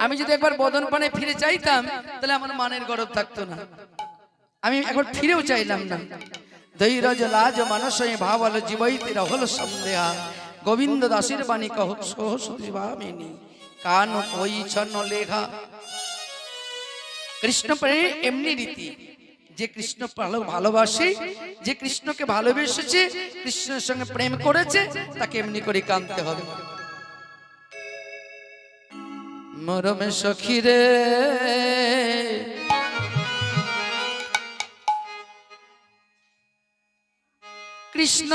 আমি যদি একবার বদন পানে ফিরে চাইতাম তাহলে আমার মানের গরব থাকতো না। আমি একবার ফিরেও চাইলাম না। ধৈর্য লাজ মানস ভাবল জীবইতে রহল সন্দেহা গোবিন্দ দাসের বাণী কহ সহসিবামিনী কান কই ছন্ন লেখা। কৃষ্ণ প্রেমে এমনি রীতি, যে কৃষ্ণ ভালোবাসে, যে কৃষ্ণকে ভালোবেসেছে, কৃষ্ণের সঙ্গে প্রেম করেছে, তাকে এমনি করে কাঁদতে হবে। মরমে সখী রে কৃষ্ণ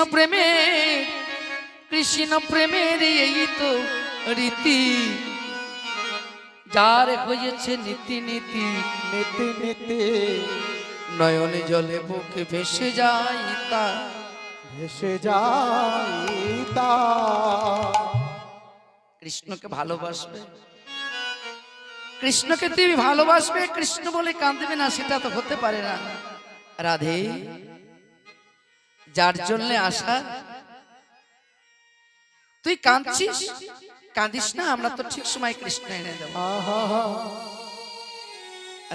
প্রেমের এই তো রীতি, যার হয়েছে নীতি নীতি নীতি নীতি নয়নে জলে বুকে ভেসে যায় তা, ভেসে যায় তা। কৃষ্ণকে ভালোবাসবে, কৃষ্ণকে তুমি ভালোবাসবে, কৃষ্ণ বলে কাঁদবে না, সেটা তো হতে পারে না। রাধে, যার জন্য আসা, তুই কাঁদছিস, কাঁদিস না, আমরা তো ঠিক সময় কৃষ্ণ এনে দেব।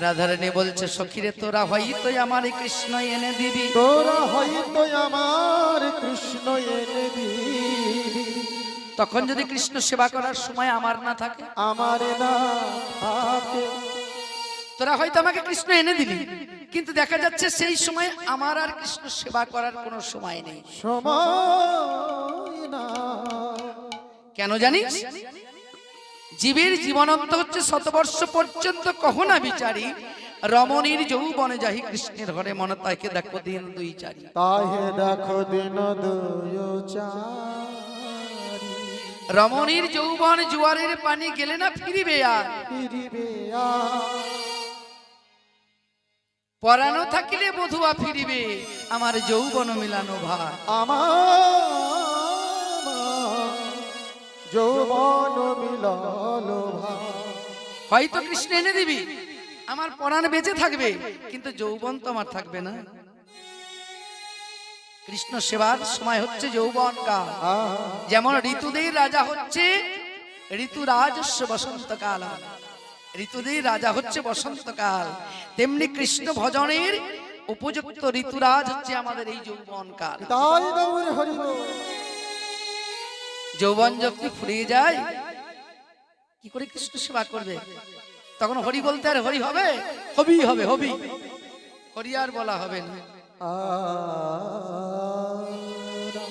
রাধারানী বলছে সখীরে তোরা হয়তো আমার কৃষ্ণ এনে দিবি, তোরা হয়তো আমার কৃষ্ণ এনে দিবি। তখন যদি কৃষ্ণ সেবা করার সময় আমার না থাকে, আমার না থাকে, তোরা হয়তো আমাকে কৃষ্ণ এনে দিবি, কিন্তু দেখা যাচ্ছে সেই সময় আমার আর কৃষ্ণ সেবা করার কোনো সময় নেই, সময় না। কেন জানিস? জীবের জীবনান্ত হচ্ছে শতবর্ষ পর্যন্ত কহনা বিচারি, রমণীর যৌবনে যাহি কৃষ্ণের ঘরে মন তাকে দেখো দিন দুই চারি, তাহে দেখো দিন দুই চারি। রমণীর যৌবন জোয়ারের পানি গেলে না ফিরিবে আর, ফিরিবে পরানো থাকিলে বধুয়া ফিরিবে, আমার যৌবন মিলানো ভাই, আমার যৌবন মিলালো ভাই। হয়তো কৃষ্ণ এনে দিবি, আমার পরাণ বেঁচে থাকবে, কিন্তু যৌবন তো আমার থাকবে না। কৃষ্ণ সেবার সময় হচ্ছে যৌবন কাল, যেমন ঋতুদের রাজা হচ্ছে ঋতুরাজস্ব বসন্তকাল, ঋতুদের রাজা হচ্ছে বসন্তকাল, তেমনি কৃষ্ণ ভজনের উপযুক্ত ঋতুরাজ হচ্ছে আমাদের এই যৌবন কাল। তাই গৌর হরি বল। যৌবন যখন ফুরিয়ে যায়, কি করে কৃষ্ণ সেবা করবে? তখন হরি বলতে আর হরি হবে? হবি হবে, হবি, হরি আর বলা হবে না।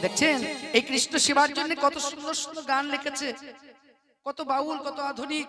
দেখছেন এই কৃষ্ণ সেবার জন্য কত সুন্দর সুন্দর গান লিখেছে, কত বাউল, কত আধুনিক।